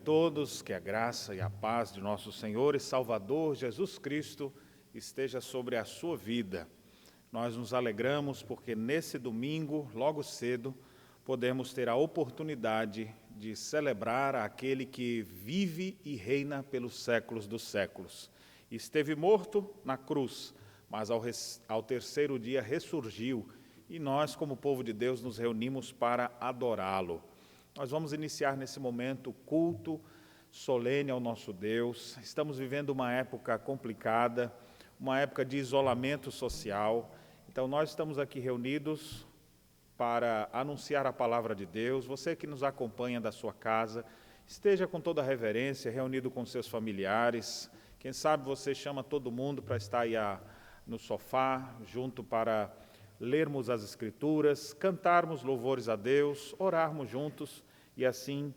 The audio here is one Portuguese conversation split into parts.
todos, que a graça e a paz de nosso Senhor e Salvador Jesus Cristo esteja sobre a sua vida. Nós nos alegramos porque nesse domingo, logo cedo, podemos ter a oportunidade de celebrar aquele que vive e reina pelos séculos dos séculos. Esteve morto na cruz, mas ao terceiro dia ressurgiu, e nós, como povo de Deus, nos reunimos para adorá-lo. Nós vamos iniciar nesse momento o culto solene ao nosso Deus. Estamos vivendo uma época complicada, uma época de isolamento social. Então nós estamos aqui reunidos para anunciar a palavra de Deus. Você que nos acompanha da sua casa, esteja com toda a reverência, reunido com seus familiares. Quem sabe você chama todo mundo para estar aí no sofá, junto para lermos as Escrituras, cantarmos louvores a Deus, orarmos juntos e assim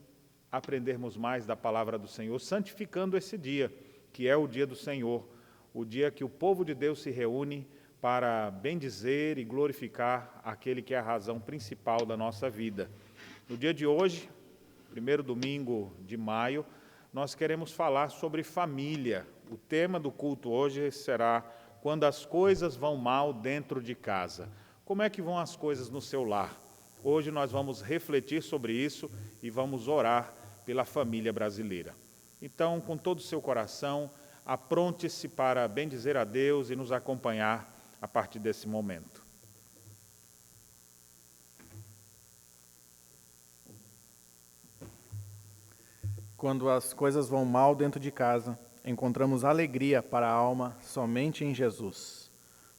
aprendermos mais da palavra do Senhor, santificando esse dia, que é o dia do Senhor, o dia que o povo de Deus se reúne para bendizer e glorificar aquele que é a razão principal da nossa vida. No dia de hoje, primeiro domingo de maio, nós queremos falar sobre família. O tema do culto hoje será quando as coisas vão mal dentro de casa. Como é que vão as coisas no seu lar? Hoje nós vamos refletir sobre isso e vamos orar pela família brasileira. Então, com todo o seu coração, apronte-se para bendizer a Deus e nos acompanhar a partir desse momento. Quando as coisas vão mal dentro de casa, encontramos alegria para a alma somente em Jesus.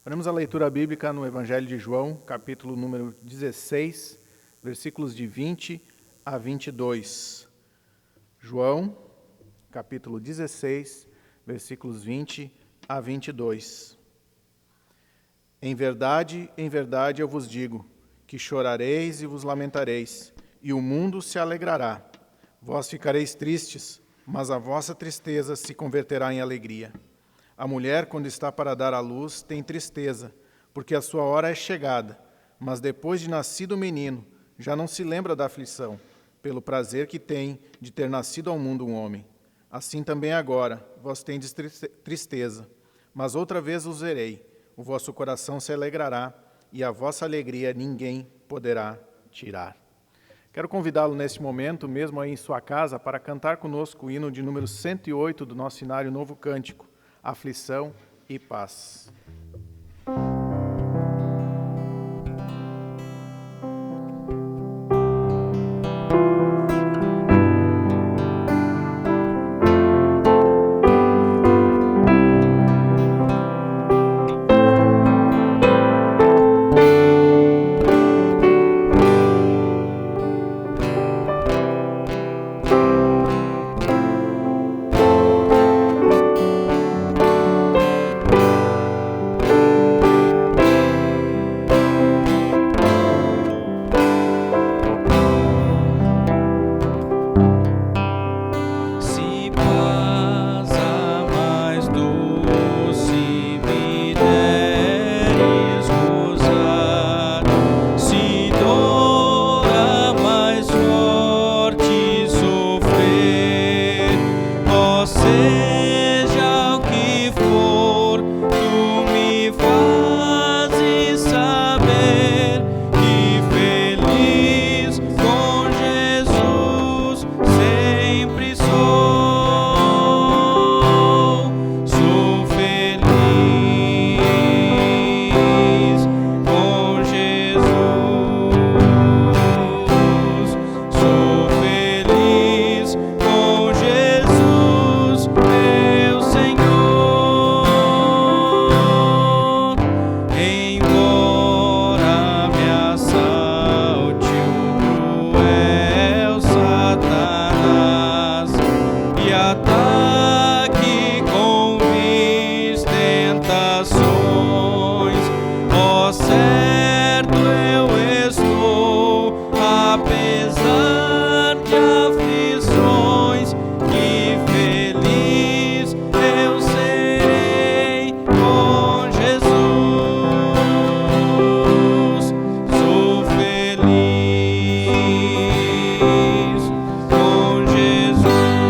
Faremos a leitura bíblica no Evangelho de João, capítulo número 16, versículos de 20 a 22. João, capítulo 16, versículos 20 a 22. Em verdade, eu vos digo, que chorareis e vos lamentareis, e o mundo se alegrará. Vós ficareis tristes, mas a vossa tristeza se converterá em alegria. A mulher, quando está para dar à luz, tem tristeza, porque a sua hora é chegada, mas depois de nascido o menino, já não se lembra da aflição, pelo prazer que tem de ter nascido ao mundo um homem. Assim também agora, vós tendes tristeza, mas outra vez os verei, o vosso coração se alegrará, e a vossa alegria ninguém poderá tirar. Quero convidá-lo neste momento, mesmo aí em sua casa, para cantar conosco o hino de número 108 do nosso Inário Novo Cântico, Aflição e Paz. Com Jesus.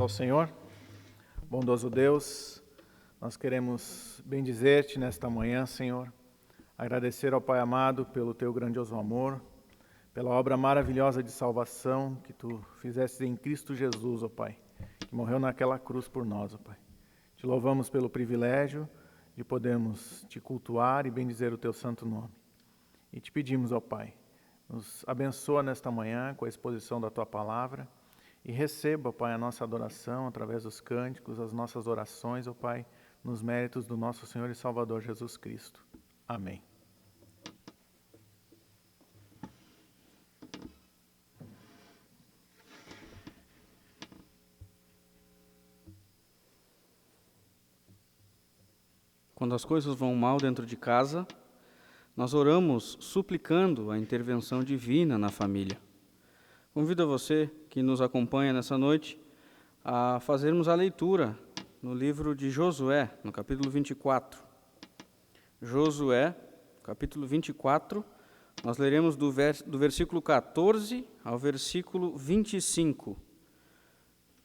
ao Senhor. Bondoso Deus, nós queremos bendizer-te nesta manhã, Senhor. Agradecer ao Pai amado pelo teu grandioso amor, pela obra maravilhosa de salvação que tu fizeste em Cristo Jesus, ó Pai, que morreu naquela cruz por nós, ó Pai. Te louvamos pelo privilégio de podermos te cultuar e bendizer o teu santo nome. E te pedimos, ó Pai, nos abençoa nesta manhã com a exposição da tua palavra e receba, ó Pai, a nossa adoração através dos cânticos, as nossas orações, ó Pai, nos méritos do nosso Senhor e Salvador Jesus Cristo. Amém. Quando as coisas vão mal dentro de casa, nós oramos suplicando a intervenção divina na família. Convido a você que nos acompanha nessa noite a fazermos a leitura no livro de Josué, no capítulo 24. Josué, capítulo 24, nós leremos do versículo 14 ao versículo 25.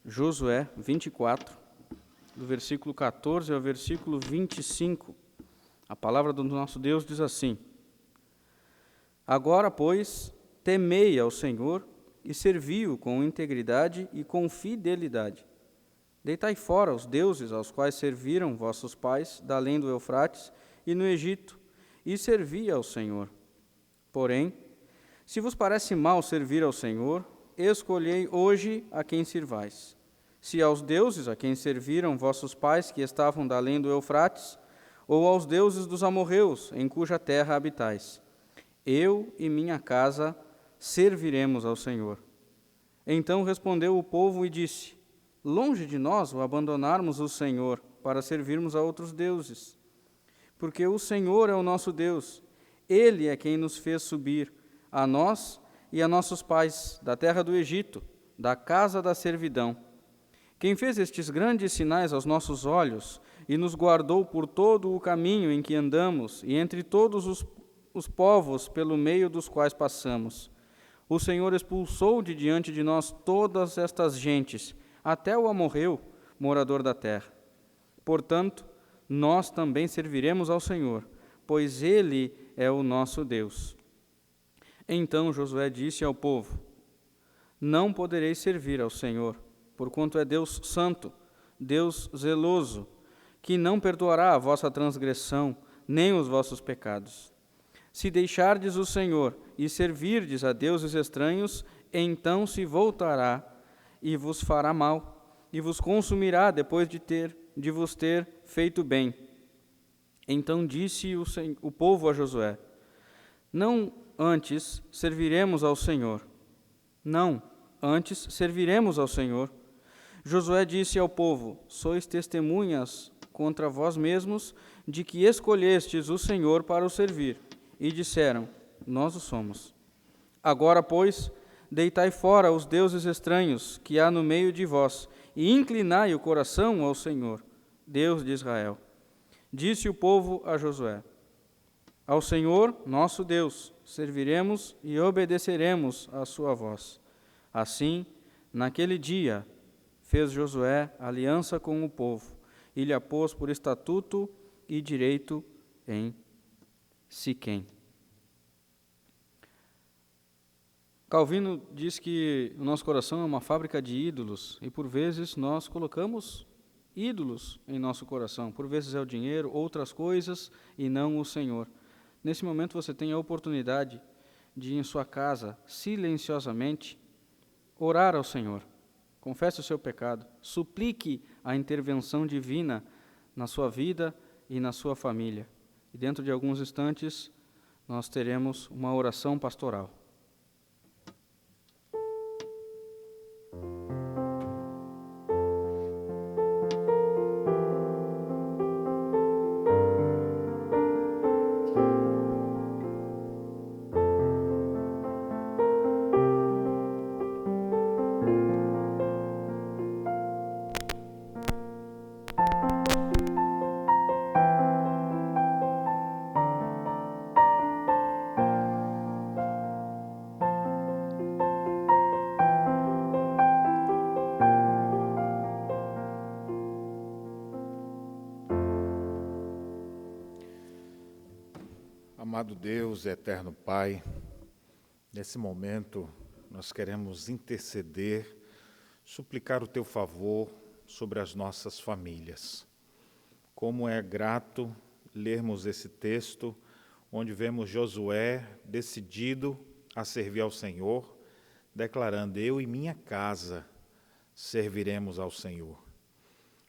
Josué 24, do versículo 14 ao versículo 25. A palavra do nosso Deus diz assim: Agora, pois, temei ao Senhor e servi-o com integridade e com fidelidade. Deitai fora os deuses aos quais serviram vossos pais, da além do Eufrates e no Egito, e servi ao Senhor. Porém, se vos parece mal servir ao Senhor, escolhei hoje a quem sirvais. Se aos deuses a quem serviram vossos pais que estavam da além do Eufrates, ou aos deuses dos amorreus, em cuja terra habitais. Eu e minha casa serviremos ao Senhor. Então respondeu o povo e disse: Longe de nós o abandonarmos o Senhor para servirmos a outros deuses. Porque o Senhor é o nosso Deus, Ele é quem nos fez subir, a nós e a nossos pais, da terra do Egito, da casa da servidão. Quem fez estes grandes sinais aos nossos olhos e nos guardou por todo o caminho em que andamos e entre todos os povos pelo meio dos quais passamos. O Senhor expulsou de diante de nós todas estas gentes, até o amorreu, morador da terra. Portanto, nós também serviremos ao Senhor, pois Ele é o nosso Deus. Então Josué disse ao povo: Não podereis servir ao Senhor, porquanto é Deus santo, Deus zeloso, que não perdoará a vossa transgressão, nem os vossos pecados. Se deixardes o Senhor e servirdes a deuses estranhos, então se voltará e vos fará mal, e vos consumirá depois de vos ter feito bem. Então disse o povo a Josué: Não antes serviremos ao Senhor. Não, antes serviremos ao Senhor. Josué disse ao povo: Sois testemunhas contra vós mesmos de que escolhestes o Senhor para o servir. E disseram: Nós o somos. Agora, pois, deitai fora os deuses estranhos que há no meio de vós, e inclinai o coração ao Senhor, Deus de Israel. Disse o povo a Josué: Ao Senhor, nosso Deus, serviremos e obedeceremos à sua voz. Assim, naquele dia, fez Josué aliança com o povo, e lhe a pôs por estatuto e direito em Siquém. Calvino diz que o nosso coração é uma fábrica de ídolos e, por vezes, nós colocamos ídolos em nosso coração. Por vezes é o dinheiro, outras coisas e não o Senhor. Nesse momento você tem a oportunidade de, em sua casa, silenciosamente, orar ao Senhor. Confesse o seu pecado, suplique a intervenção divina na sua vida e na sua família. E dentro de alguns instantes, nós teremos uma oração pastoral. Amado Deus, eterno Pai, nesse momento nós queremos interceder, suplicar o Teu favor sobre as nossas famílias. Como é grato lermos esse texto, onde vemos Josué decidido a servir ao Senhor, declarando: eu e minha casa serviremos ao Senhor.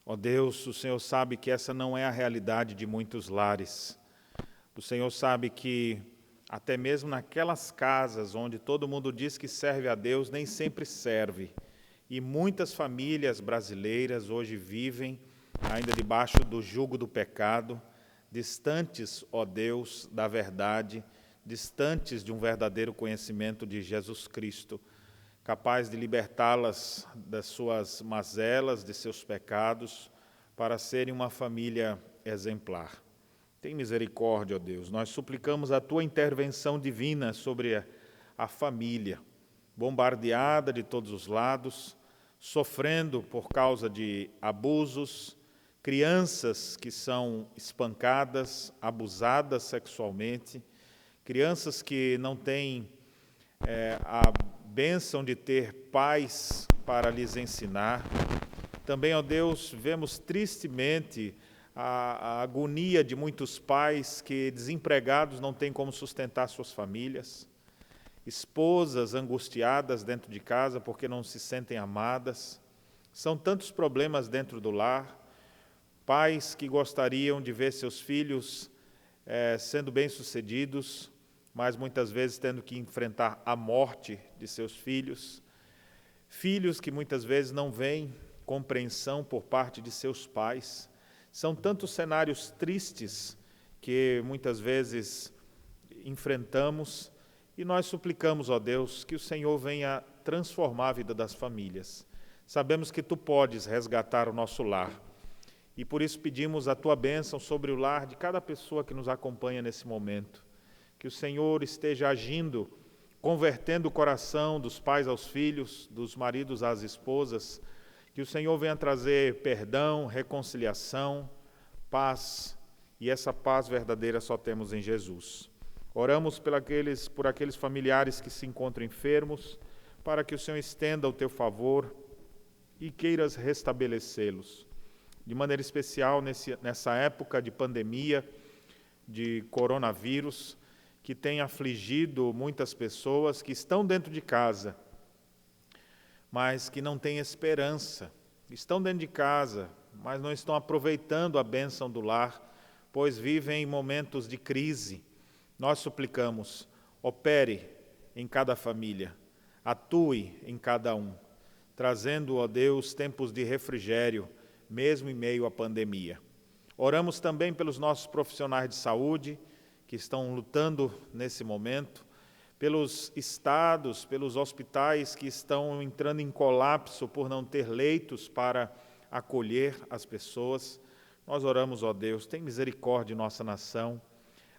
Ó Deus, o Senhor sabe que essa não é a realidade de muitos lares. O Senhor sabe que até mesmo naquelas casas onde todo mundo diz que serve a Deus, nem sempre serve. E muitas famílias brasileiras hoje vivem ainda debaixo do jugo do pecado, distantes, ó Deus, da verdade, distantes de um verdadeiro conhecimento de Jesus Cristo, capaz de libertá-las das suas mazelas, de seus pecados, para serem uma família exemplar. Tem misericórdia, ó Deus. Nós suplicamos a Tua intervenção divina sobre a família, bombardeada de todos os lados, sofrendo por causa de abusos, crianças que são espancadas, abusadas sexualmente, crianças que não têm a bênção de ter pais para lhes ensinar. Também, ó Deus, vemos tristemente a agonia de muitos pais que, desempregados, não têm como sustentar suas famílias, esposas angustiadas dentro de casa porque não se sentem amadas. São tantos problemas dentro do lar, pais que gostariam de ver seus filhos sendo bem-sucedidos, mas muitas vezes tendo que enfrentar a morte de seus filhos, filhos que muitas vezes não veem compreensão por parte de seus pais. São tantos cenários tristes que muitas vezes enfrentamos e nós suplicamos, ó Deus, que o Senhor venha transformar a vida das famílias. Sabemos que Tu podes resgatar o nosso lar e por isso pedimos a Tua bênção sobre o lar de cada pessoa que nos acompanha nesse momento. Que o Senhor esteja agindo, convertendo o coração dos pais aos filhos, dos maridos às esposas. Que o Senhor venha trazer perdão, reconciliação, paz, e essa paz verdadeira só temos em Jesus. Oramos por aqueles familiares que se encontram enfermos, para que o Senhor estenda o Teu favor e queiras restabelecê-los. De maneira especial, nessa época de pandemia, de coronavírus, que tem afligido muitas pessoas que estão dentro de casa, mas que não têm esperança. Estão dentro de casa, mas não estão aproveitando a bênção do lar, pois vivem em momentos de crise. Nós suplicamos: opere em cada família, atue em cada um, trazendo, ó Deus, tempos de refrigério, mesmo em meio à pandemia. Oramos também pelos nossos profissionais de saúde, que estão lutando nesse momento, pelos estados, pelos hospitais que estão entrando em colapso por não ter leitos para acolher as pessoas. Nós oramos, ó Deus, tem misericórdia de nossa nação,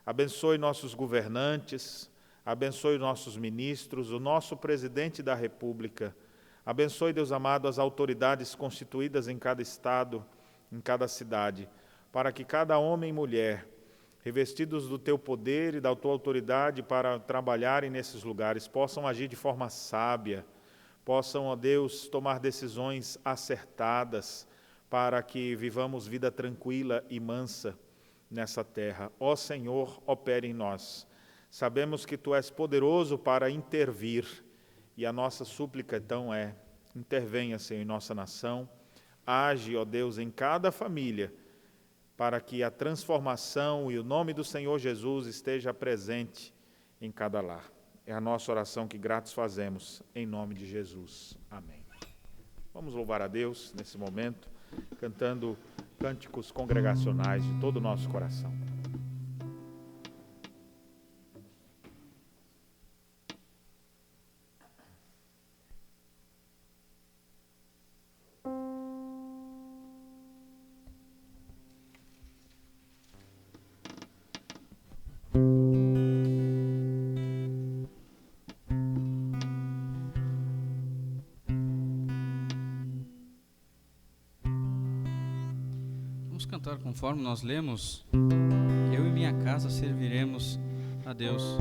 abençoe nossos governantes, abençoe nossos ministros, o nosso presidente da República, abençoe, Deus amado, as autoridades constituídas em cada estado, em cada cidade, para que cada homem e mulher, revestidos do Teu poder e da Tua autoridade para trabalharem nesses lugares, possam agir de forma sábia, possam, ó Deus, tomar decisões acertadas para que vivamos vida tranquila e mansa nessa terra. Ó Senhor, opere em nós. Sabemos que Tu és poderoso para intervir e a nossa súplica então é: intervenha, Senhor, em nossa nação, age, ó Deus, em cada família, para que a transformação e o nome do Senhor Jesus esteja presente em cada lar. É a nossa oração que gratos fazemos, em nome de Jesus. Amém. Vamos louvar a Deus nesse momento, cantando cânticos congregacionais de todo o nosso coração. Vamos cantar conforme nós lemos: eu e minha casa serviremos a Deus.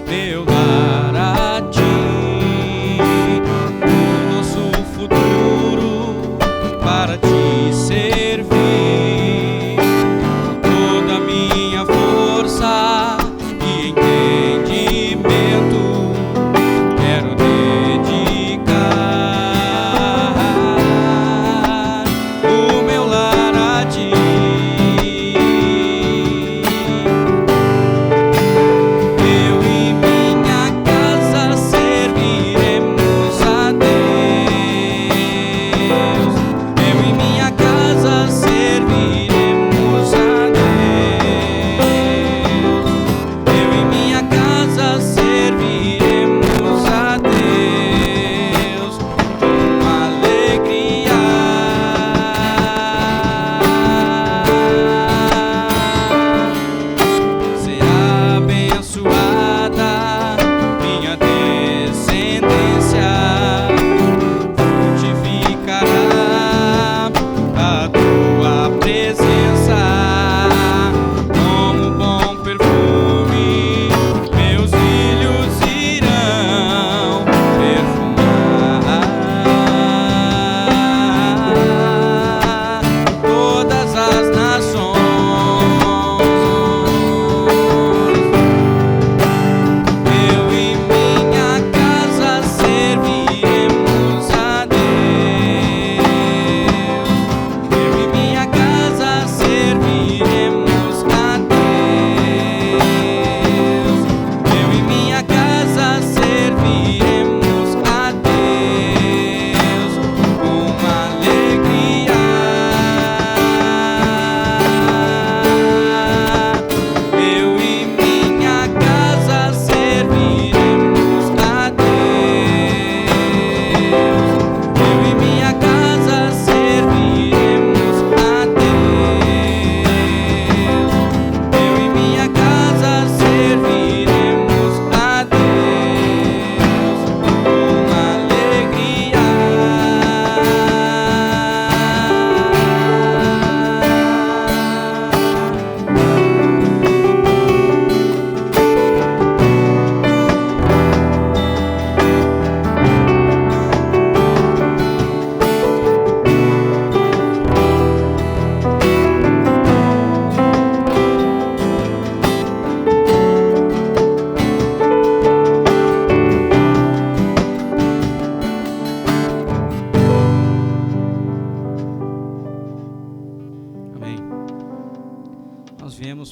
Meu lar a ti, o nosso futuro para te servir. Toda a minha força e entendimento quero dedicar o meu lar a ti.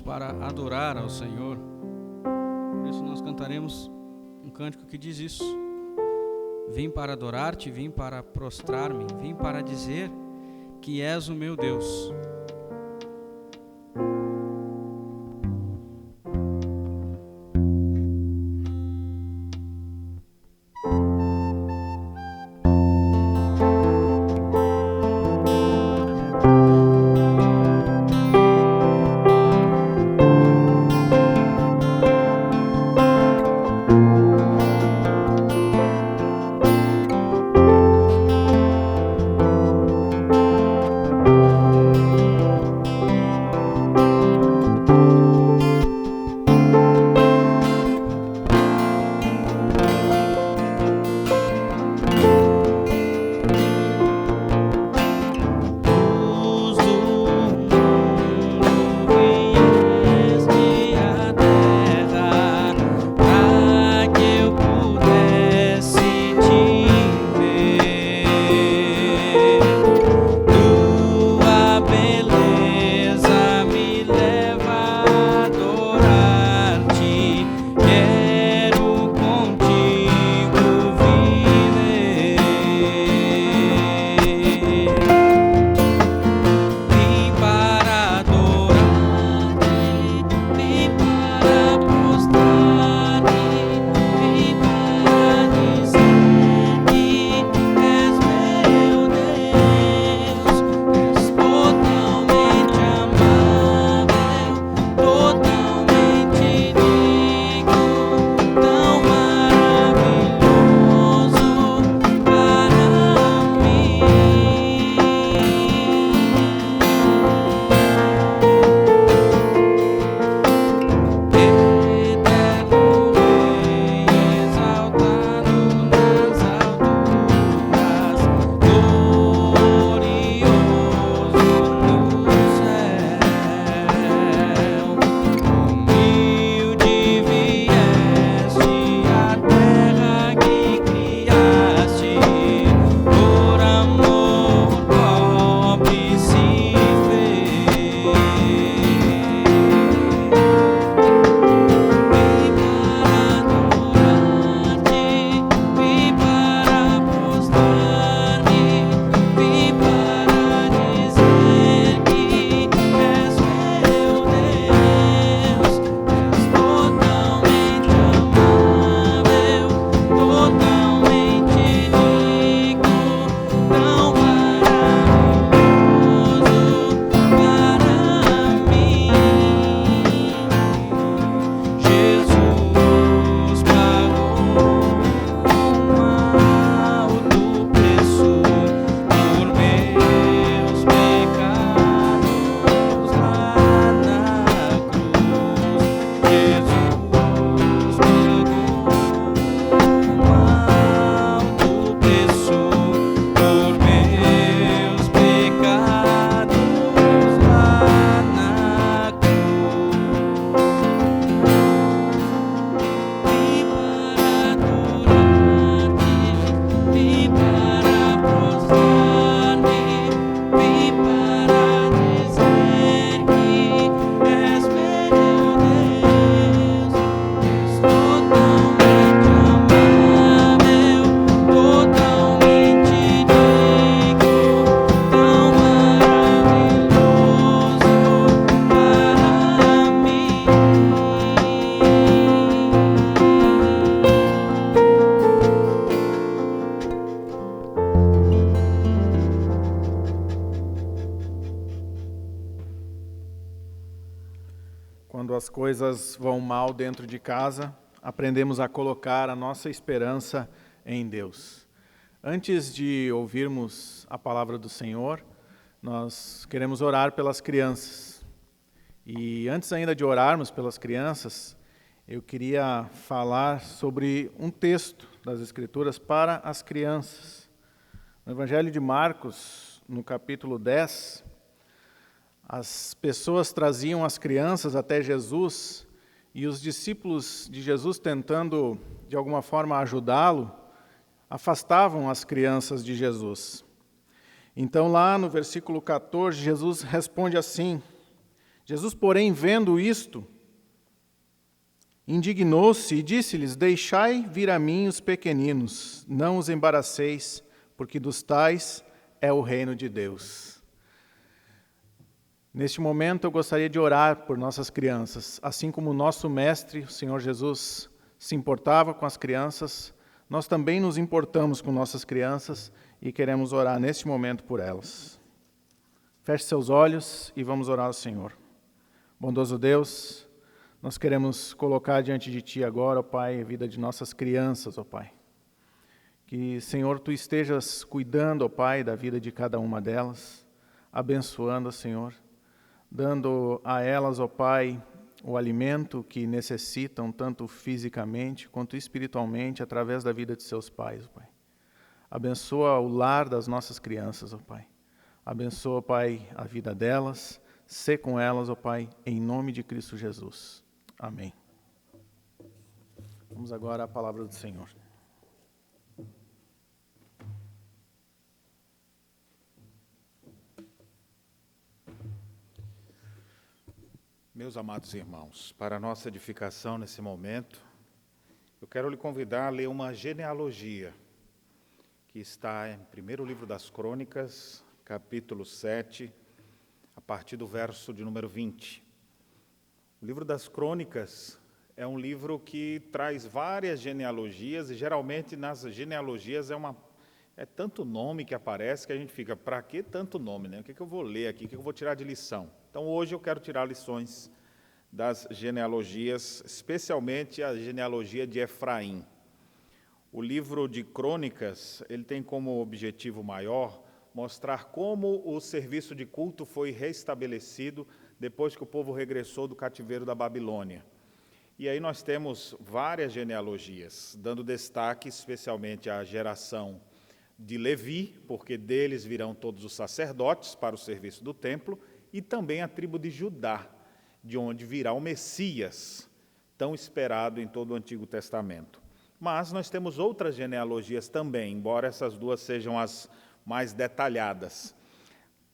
Para adorar ao Senhor. Por isso nós cantaremos um cântico que diz isso: vim para adorar-te, vim para prostrar-me, vim para dizer que és o meu Deus. as coisas vão mal dentro de casa, aprendemos a colocar a nossa esperança em Deus. Antes de ouvirmos a palavra do Senhor, nós queremos orar pelas crianças. E antes ainda de orarmos pelas crianças, eu queria falar sobre um texto das Escrituras para as crianças. No Evangelho de Marcos, no capítulo 10, as pessoas traziam as crianças até Jesus e os discípulos de Jesus, tentando de alguma forma ajudá-lo, afastavam as crianças de Jesus. Então lá no versículo 14, Jesus responde assim: Jesus, porém, vendo isto, indignou-se e disse-lhes: Deixai vir a mim os pequeninos, não os embaraceis, porque dos tais é o reino de Deus. Neste momento eu gostaria de orar por nossas crianças. Assim como o nosso mestre, o Senhor Jesus, se importava com as crianças, nós também nos importamos com nossas crianças e queremos orar neste momento por elas. Feche seus olhos e vamos orar ao Senhor. Bondoso Deus, nós queremos colocar diante de Ti agora, ó Pai, a vida de nossas crianças, ó Pai. Que, Senhor, Tu estejas cuidando, ó Pai, da vida de cada uma delas, abençoando, Senhor, dando a elas, ó Pai, o alimento que necessitam, tanto fisicamente quanto espiritualmente, através da vida de seus pais, ó Pai. Abençoa o lar das nossas crianças, ó Pai. Abençoa, ó Pai, a vida delas, sê com elas, ó Pai, em nome de Cristo Jesus. Amém. Vamos agora à palavra do Senhor. Meus amados irmãos, para a nossa edificação nesse momento, eu quero lhe convidar a ler uma genealogia que está em primeiro livro das Crônicas, capítulo 7, a partir do verso de número 20. O livro das Crônicas é um livro que traz várias genealogias, e geralmente nas genealogias é tanto nome que aparece que a gente fica, para que tanto nome, né? O que eu vou ler aqui, o que eu vou tirar de lição? Então hoje eu quero tirar lições das genealogias, especialmente a genealogia de Efraim. O livro de Crônicas, ele tem como objetivo maior mostrar como o serviço de culto foi restabelecido depois que o povo regressou do cativeiro da Babilônia. E aí nós temos várias genealogias, dando destaque especialmente à geração de Levi, porque deles virão todos os sacerdotes para o serviço do templo, e também a tribo de Judá, de onde virá o Messias, tão esperado em todo o Antigo Testamento. Mas nós temos outras genealogias também, embora essas duas sejam as mais detalhadas.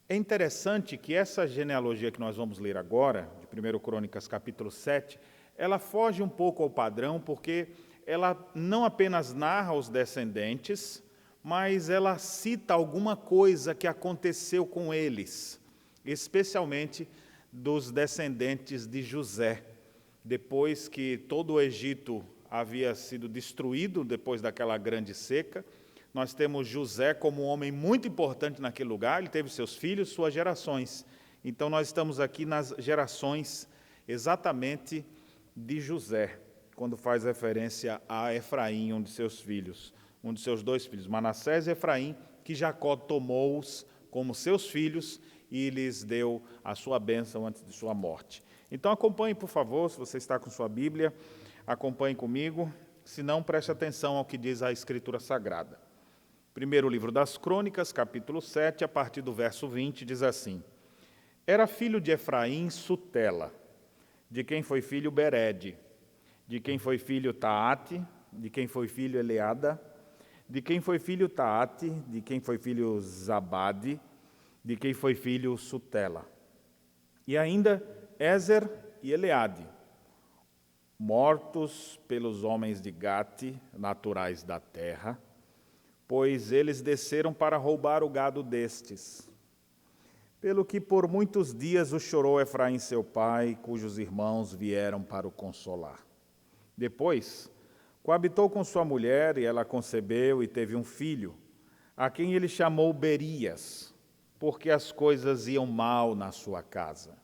É interessante que essa genealogia que nós vamos ler agora, de 1 Crônicas capítulo 7, ela foge um pouco ao padrão, porque ela não apenas narra os descendentes, mas ela cita alguma coisa que aconteceu com eles, especialmente dos descendentes de José, depois que todo o Egito havia sido destruído, depois daquela grande seca. Nós temos José como um homem muito importante naquele lugar, ele teve seus filhos, suas gerações. Então nós estamos aqui nas gerações exatamente de José, quando faz referência a Efraim, um de seus filhos, um de seus dois filhos, Manassés e Efraim, que Jacó tomou-os como seus filhos e lhes deu a sua bênção antes de sua morte. Então acompanhe, por favor, se você está com sua Bíblia, acompanhe comigo, se não, preste atenção ao que diz a Escritura Sagrada. Primeiro livro das Crônicas, capítulo 7, a partir do verso 20, diz assim: Era filho de Efraim Sutela, de quem foi filho Berede, de quem foi filho Taate, de quem foi filho Eleada, de quem foi filho Taate, de quem foi filho Zabade, de quem foi filho Sutela. E ainda Ézer e Eleade, mortos pelos homens de Gate, naturais da terra, pois eles desceram para roubar o gado destes. Pelo que por muitos dias o chorou Efraim seu pai, cujos irmãos vieram para o consolar. Depois, coabitou com sua mulher, e ela concebeu e teve um filho, a quem ele chamou Berias, porque as coisas iam mal na sua casa.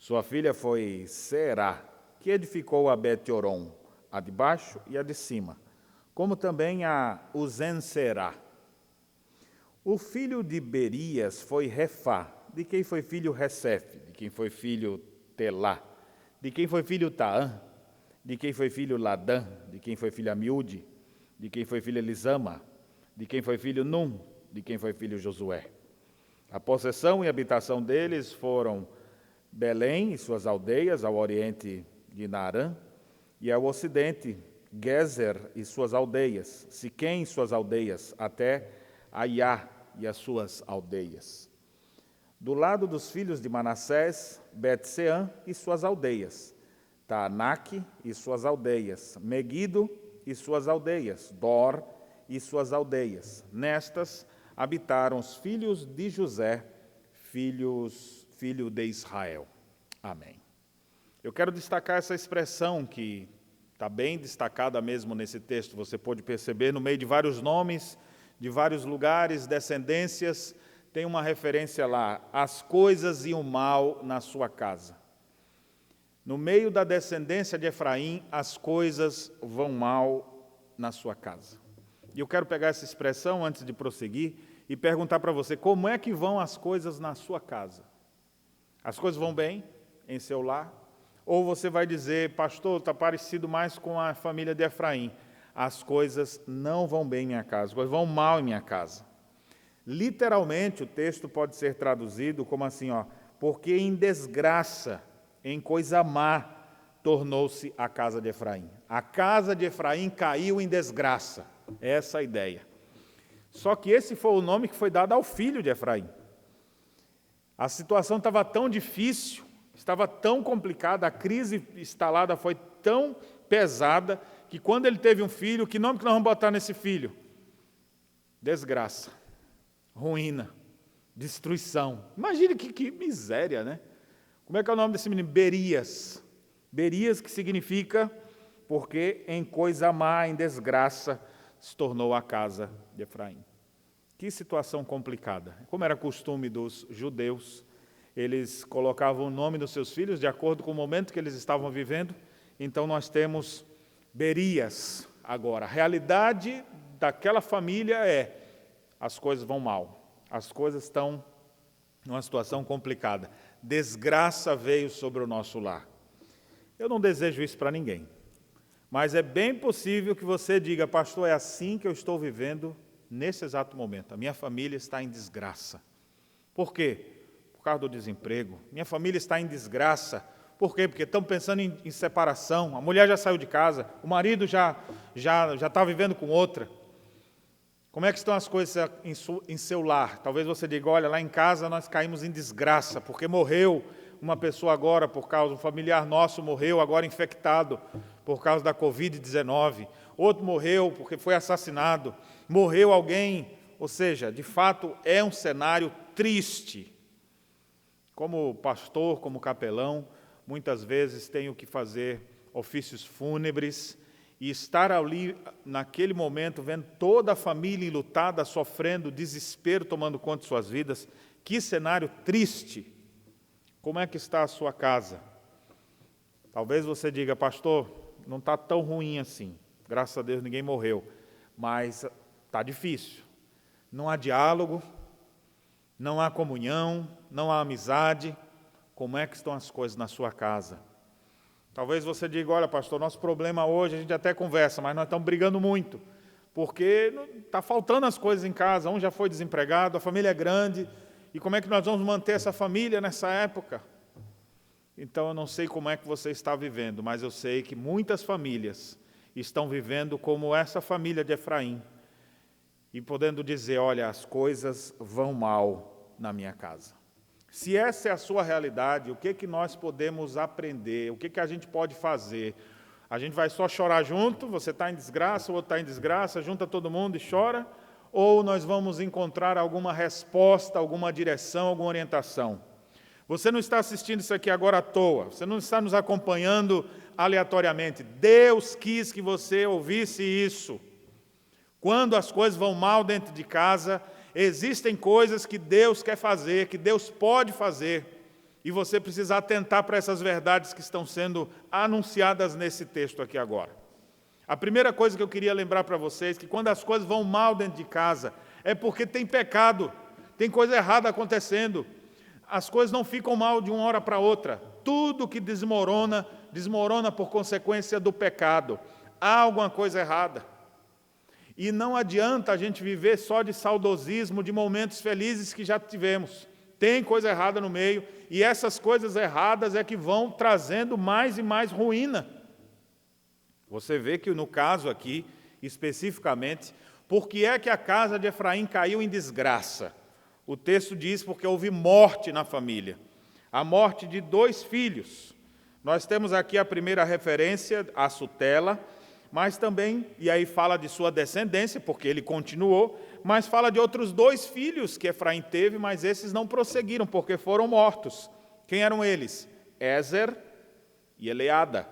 Sua filha foi Será, que edificou a Bet-Horon, a de baixo e a de cima, como também a Uzen-Será. O filho de Berias foi Refá, de quem foi filho Resef, de quem foi filho Telá, de quem foi filho Taã, de quem foi filho Ladã, de quem foi filho Amiúde, de quem foi filho Elisama, de quem foi filho Num, de quem foi filho Josué. A possessão e habitação deles foram Belém e suas aldeias, ao oriente de Naarã, e ao ocidente, Gezer e suas aldeias, Siquém e suas aldeias, até Aiá e as suas aldeias. Do lado dos filhos de Manassés, Bet-Seã e suas aldeias, Taanaque e suas aldeias, Meguido e suas aldeias, Dor e suas aldeias. Nestas habitaram os filhos de José, filho de Israel. Amém. Eu quero destacar essa expressão que está bem destacada mesmo nesse texto. Você pode perceber, no meio de vários nomes, de vários lugares, descendências, tem uma referência lá, as coisas e o mal na sua casa. No meio da descendência de Efraim, as coisas vão mal na sua casa. E eu quero pegar essa expressão antes de prosseguir e perguntar para você, como é que vão as coisas na sua casa? As coisas vão bem em seu lar? Ou você vai dizer, pastor, está parecido mais com a família de Efraim. As coisas não vão bem em minha casa, as coisas vão mal em minha casa. Literalmente, o texto pode ser traduzido como assim, porque em desgraça, em coisa má, tornou-se a casa de Efraim. A casa de Efraim caiu em desgraça. Essa é a ideia. Só que esse foi o nome que foi dado ao filho de Efraim. A situação estava tão difícil, estava tão complicada, a crise instalada foi tão pesada, que quando ele teve um filho, que nome que nós vamos botar nesse filho? Desgraça, ruína, destruição. Imagine que miséria, né? Como é que é o nome desse menino? Berias. Berias, que significa, porque em coisa má, em desgraça, se tornou a casa de Efraim. Que situação complicada. Como era costume dos judeus, eles colocavam o nome dos seus filhos de acordo com o momento que eles estavam vivendo. Então nós temos Berias agora. A realidade daquela família é, as coisas vão mal, as coisas estão numa situação complicada. Desgraça veio sobre o nosso lar. Eu não desejo isso para ninguém, mas é bem possível que você diga, pastor, é assim que eu estou vivendo nesse exato momento. A minha família está em desgraça. Por quê? Por causa do desemprego. Minha família está em desgraça. Por quê? Porque estão pensando em separação. A mulher já saiu de casa, o marido já está vivendo com outra. Como é que estão as coisas em seu lar? Talvez você diga, olha, lá em casa nós caímos em desgraça, porque morreu uma pessoa agora um familiar nosso morreu agora infectado por causa da Covid-19. Outro morreu porque foi assassinado. Morreu alguém, ou seja, de fato é um cenário triste. Como pastor, como capelão, muitas vezes tenho que fazer ofícios fúnebres e estar ali, naquele momento, vendo toda a família enlutada, sofrendo, desespero, tomando conta de suas vidas. Que cenário triste! Como é que está a sua casa? Talvez você diga, pastor, não está tão ruim assim. Graças a Deus ninguém morreu, mas está difícil. Não há diálogo, não há comunhão, não há amizade. Como é que estão as coisas na sua casa? Talvez você diga, olha, pastor, nosso problema hoje, a gente até conversa, mas nós estamos brigando muito, porque está faltando as coisas em casa, um já foi desempregado, a família é grande, e como é que nós vamos manter essa família nessa época? Então, eu não sei como é que você está vivendo, mas eu sei que muitas famílias estão vivendo como essa família de Efraim, e podendo dizer, olha, as coisas vão mal na minha casa. Se essa é a sua realidade, o que nós podemos aprender? O que a gente pode fazer? A gente vai só chorar junto? Você está em desgraça, o outro está em desgraça, junta todo mundo e chora? Ou nós vamos encontrar alguma resposta, alguma direção, alguma orientação? Você não está assistindo isso aqui agora à toa, você não está nos acompanhando aleatoriamente. Deus quis que você ouvisse isso. Quando as coisas vão mal dentro de casa, existem coisas que Deus quer fazer, que Deus pode fazer. E você precisa atentar para essas verdades que estão sendo anunciadas nesse texto aqui agora. A primeira coisa que eu queria lembrar para vocês, que quando as coisas vão mal dentro de casa, é porque tem pecado, tem coisa errada acontecendo. As coisas não ficam mal de uma hora para outra. Tudo que desmorona, desmorona por consequência do pecado. Há alguma coisa errada. E não adianta a gente viver só de saudosismo, de momentos felizes que já tivemos. Tem coisa errada no meio, e essas coisas erradas é que vão trazendo mais e mais ruína. Você vê que no caso aqui, especificamente, por que é que a casa de Efraim caiu em desgraça? O texto diz porque houve morte na família. A morte de 2 filhos. Nós temos aqui a primeira referência, a Sutela, mas também, e aí fala de sua descendência, porque ele continuou, mas fala de outros 2 filhos que Efraim teve, mas esses não prosseguiram, porque foram mortos. Quem eram eles? Ézer e Eleada.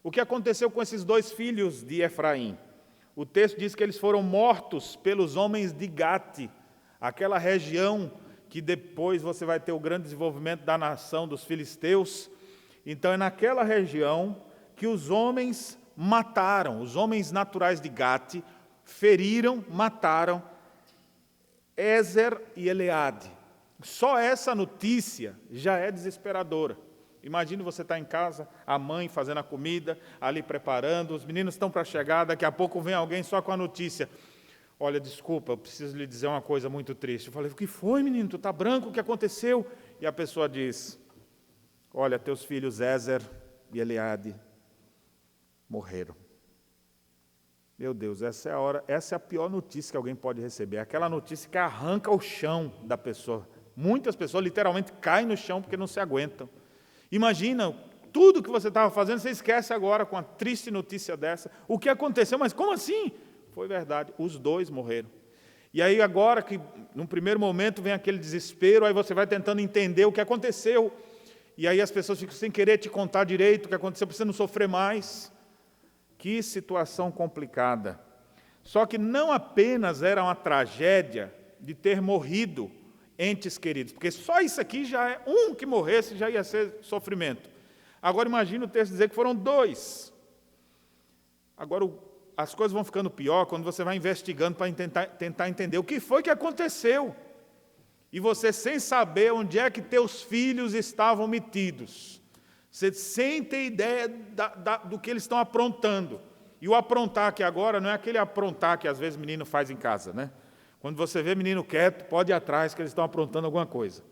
O que aconteceu com esses 2 filhos de Efraim? O texto diz que eles foram mortos pelos homens de Gate, aquela região que depois você vai ter o grande desenvolvimento da nação dos filisteus. Então é naquela região que os homens mataram, os homens naturais de Gate, feriram, mataram Ézer e Eleade. Só essa notícia já é desesperadora. Imagine você estar em casa, a mãe fazendo a comida, ali preparando, os meninos estão para chegar, daqui a pouco vem alguém só com a notícia. Olha, desculpa, eu preciso lhe dizer uma coisa muito triste. Eu falei, o que foi, menino? Tu está branco, o que aconteceu? E a pessoa diz, olha, teus filhos Ézer e Eleade morreram. Meu Deus, essa é a pior notícia que alguém pode receber. Aquela notícia que arranca o chão da pessoa. Muitas pessoas literalmente caem no chão porque não se aguentam. Imagina, tudo que você estava fazendo, você esquece agora com a triste notícia dessa. O que aconteceu? Mas como assim? Foi verdade, os 2 morreram. E aí agora que, num primeiro momento, vem aquele desespero, aí você vai tentando entender o que aconteceu. E aí as pessoas ficam sem querer te contar direito o que aconteceu, para você não sofrer mais. Que situação complicada. Só que não apenas era uma tragédia de ter morrido entes queridos, porque só isso aqui já é um que morresse, já ia ser sofrimento. Agora imagina o texto dizer que foram 2. Agora as coisas vão ficando pior quando você vai investigando para tentar entender o que foi que aconteceu. E você, sem saber onde é que teus filhos estavam metidos, você sem ter ideia do que eles estão aprontando. E o aprontar aqui agora não é aquele aprontar que às vezes o menino faz em casa, né? Quando você vê menino quieto, pode ir atrás que eles estão aprontando alguma coisa.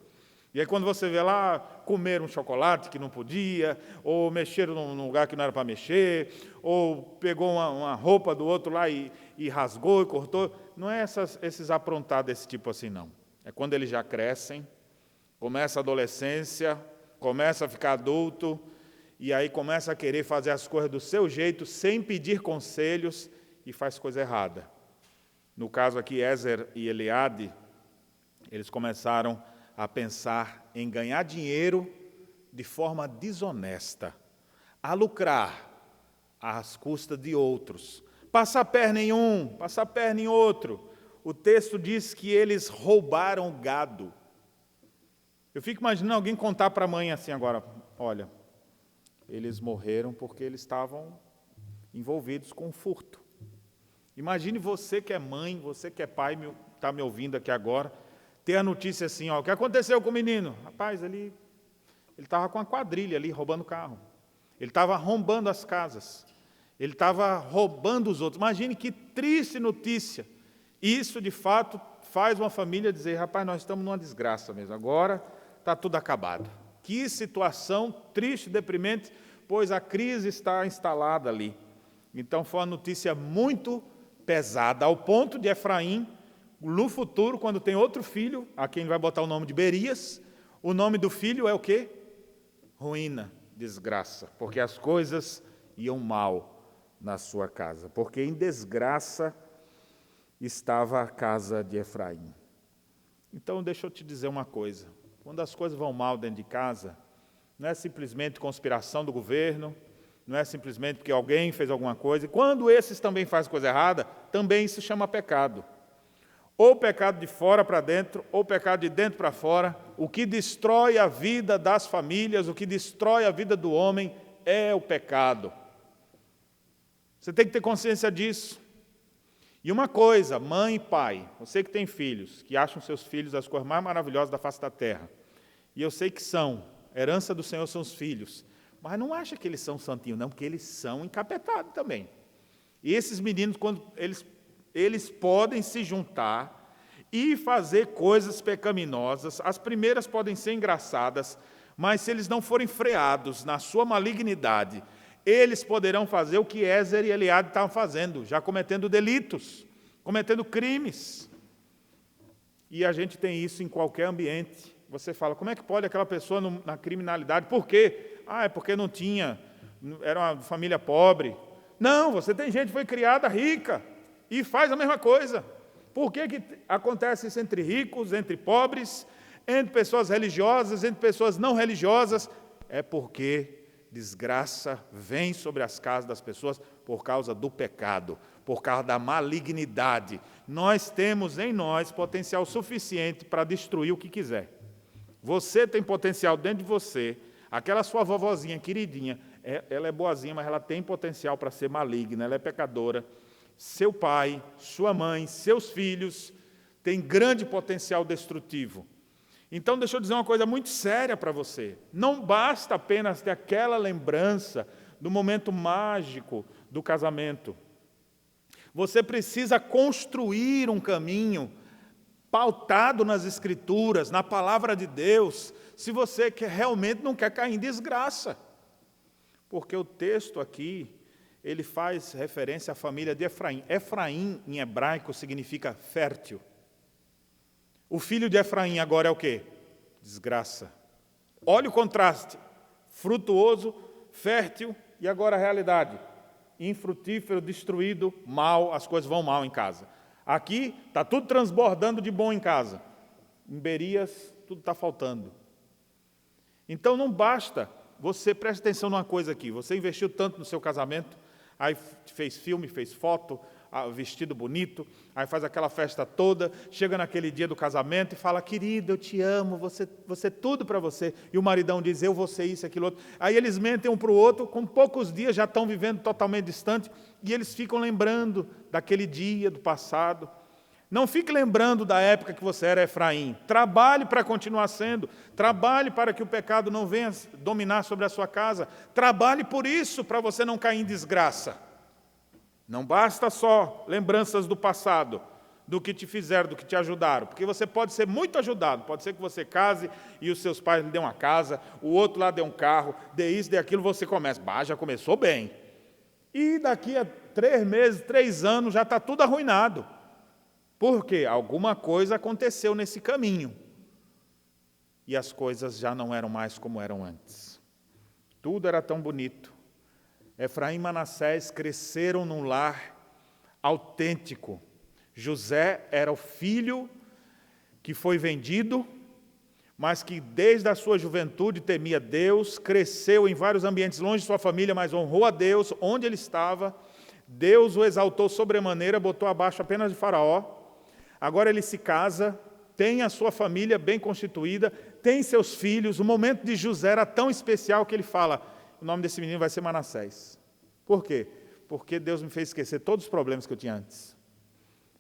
E aí quando você vê lá, comer um chocolate que não podia, ou mexer num lugar que não era para mexer, ou pegou uma roupa do outro lá e rasgou e cortou, não é esses aprontar desse tipo assim, não. É quando eles já crescem, começa a adolescência, começa a ficar adulto, e aí começa a querer fazer as coisas do seu jeito, sem pedir conselhos, e faz coisa errada. No caso aqui, Ézer e Eleade, eles começaram a pensar em ganhar dinheiro de forma desonesta, a lucrar às custas de outros, passar perna em um, passar perna em outro. O texto diz que eles roubaram gado. Eu fico imaginando alguém contar para a mãe assim agora, olha, eles morreram porque eles estavam envolvidos com furto. Imagine você que é mãe, você que é pai, está me ouvindo aqui agora, ter a notícia assim, ó, o que aconteceu com o menino? Rapaz, ele estava com uma quadrilha ali, roubando carro. Ele estava arrombando as casas. Ele estava roubando os outros. Imagine que triste notícia. Isso, de fato, faz uma família dizer, rapaz, nós estamos numa desgraça mesmo, agora está tudo acabado. Que situação triste, deprimente, pois a crise está instalada ali. Então, foi uma notícia muito pesada, ao ponto de Efraim, no futuro, quando tem outro filho, a quem vai botar o nome de Berias, o nome do filho é o quê? Ruína, desgraça, porque as coisas iam mal na sua casa, porque em desgraça estava a casa de Efraim. Então, deixa eu te dizer uma coisa, quando as coisas vão mal dentro de casa, não é simplesmente conspiração do governo, não é simplesmente porque alguém fez alguma coisa, e quando esses também fazem coisa errada, também isso chama pecado. Ou pecado de fora para dentro, ou pecado de dentro para fora. O que destrói a vida das famílias, o que destrói a vida do homem é o pecado. Você tem que ter consciência disso. E uma coisa, mãe e pai, você que tem filhos, que acham seus filhos as coisas mais maravilhosas da face da terra, e eu sei que são, herança do Senhor são os filhos, mas não acha que eles são santinhos, não, porque eles são encapetados também. E esses meninos, quando eles podem se juntar e fazer coisas pecaminosas, as primeiras podem ser engraçadas, mas se eles não forem freados na sua malignidade, eles poderão fazer o que Ézer e Eliade estavam fazendo, já cometendo delitos, cometendo crimes. E a gente tem isso em qualquer ambiente. Você fala, como é que pode aquela pessoa na criminalidade? Por quê? É porque não tinha, era uma família pobre. Não, você tem gente que foi criada rica e faz a mesma coisa. Por que acontece isso entre ricos, entre pobres, entre pessoas religiosas, entre pessoas não religiosas? É porque desgraça vem sobre as casas das pessoas por causa do pecado, por causa da malignidade. Nós temos em nós potencial suficiente para destruir o que quiser. Você tem potencial dentro de você, aquela sua vovozinha queridinha, ela é boazinha, mas ela tem potencial para ser maligna, ela é pecadora. Seu pai, sua mãe, seus filhos têm grande potencial destrutivo. Então, deixa eu dizer uma coisa muito séria para você. Não basta apenas ter aquela lembrança do momento mágico do casamento. Você precisa construir um caminho pautado nas Escrituras, na Palavra de Deus, se você realmente não quer cair em desgraça. Porque o texto aqui, ele faz referência à família de Efraim. Efraim, em hebraico, significa fértil. O filho de Efraim agora é o quê? Desgraça. Olha o contraste. Frutuoso, fértil, e agora a realidade. Infrutífero, destruído, mal, as coisas vão mal em casa. Aqui está tudo transbordando de bom em casa. Em Berias, tudo está faltando. Então não basta, você preste atenção numa coisa aqui, você investiu tanto no seu casamento, aí fez filme, fez foto, vestido bonito, aí faz aquela festa toda, chega naquele dia do casamento e fala, querido, eu te amo, você tudo para você. E o maridão diz, eu vou ser isso, aquilo, outro. Aí eles mentem um para o outro, com poucos dias já estão vivendo totalmente distante, e eles ficam lembrando daquele dia, do passado. Não fique lembrando da época que você era Efraim. Trabalhe para continuar sendo. Trabalhe para que o pecado não venha dominar sobre a sua casa. Trabalhe por isso, para você não cair em desgraça. Não basta só lembranças do passado, do que te fizeram, do que te ajudaram, porque você pode ser muito ajudado, pode ser que você case e os seus pais lhe dêem uma casa, o outro lá dê um carro, dê isso, dê aquilo, você começa, já começou bem. E daqui a 3 meses, 3 anos, já está tudo arruinado. Por quê? Alguma coisa aconteceu nesse caminho. E as coisas já não eram mais como eram antes. Tudo era tão bonito. Efraim e Manassés cresceram num lar autêntico. José era o filho que foi vendido, mas que desde a sua juventude temia Deus, cresceu em vários ambientes longe de sua família, mas honrou a Deus onde ele estava. Deus o exaltou sobremaneira, botou abaixo apenas de Faraó. Agora ele se casa, tem a sua família bem constituída, tem seus filhos. O momento de José era tão especial que ele fala, o nome desse menino vai ser Manassés. Por quê? Porque Deus me fez esquecer todos os problemas que eu tinha antes.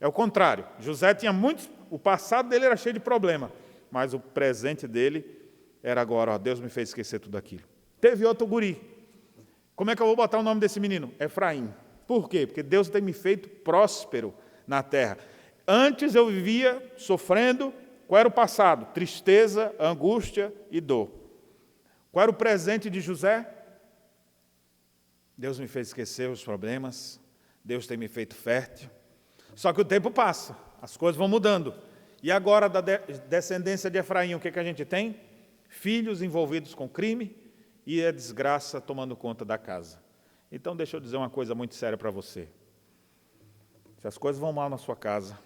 É o contrário. José tinha muitos, o passado dele era cheio de problema, mas o presente dele era agora, Deus me fez esquecer tudo aquilo. Teve outro guri. Como é que eu vou botar o nome desse menino? Efraim. Por quê? Porque Deus tem me feito próspero na terra. Antes eu vivia sofrendo. Qual era o passado? Tristeza, angústia e dor. Qual era o presente de José? Deus me fez esquecer os problemas. Deus tem me feito fértil. Só que o tempo passa, as coisas vão mudando. E agora, da descendência de Efraim, o que a gente tem? Filhos envolvidos com crime e a desgraça tomando conta da casa. Então, deixa eu dizer uma coisa muito séria para você. Se as coisas vão mal na sua casa,